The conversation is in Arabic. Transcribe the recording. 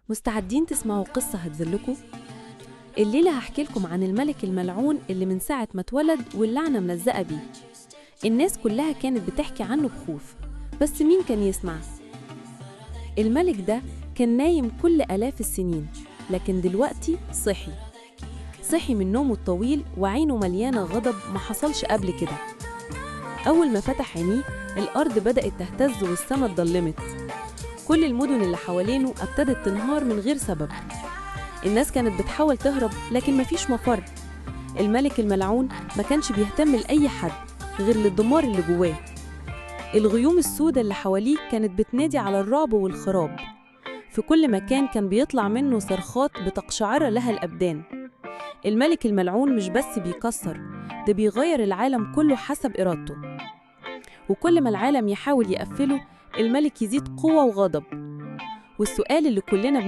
مستعدين تسمعوا قصة هتذلكوا؟ الليلة هحكي لكم عن الملك الملعون اللي من ساعة ما اتولد واللعنة ملزقة بيه. الناس كلها كانت بتحكي عنه بخوف، بس مين كان يسمع؟ الملك ده كان نايم كل آلاف السنين، لكن دلوقتي صحي من نومه الطويل وعينه مليانة غضب ما حصلش قبل كده. أول ما فتح عينيه الأرض بدأت تهتز والسما اتضلمت. كل المدن اللي حوالينه ابتدت تنهار من غير سبب. الناس كانت بتحاول تهرب لكن مفيش مفر. الملك الملعون ما كانش بيهتم لأي حد غير للدمار اللي جواه. الغيوم السوداء اللي حواليه كانت بتنادي على الرعب والخراب. في كل مكان كان بيطلع منه صرخات بتقشعر لها الأبدان. الملك الملعون مش بس بيكسر، ده بيغير العالم كله حسب إرادته. وكل ما العالم يحاول يقفله الملك يزيد قوة وغضب. والسؤال اللي كلنا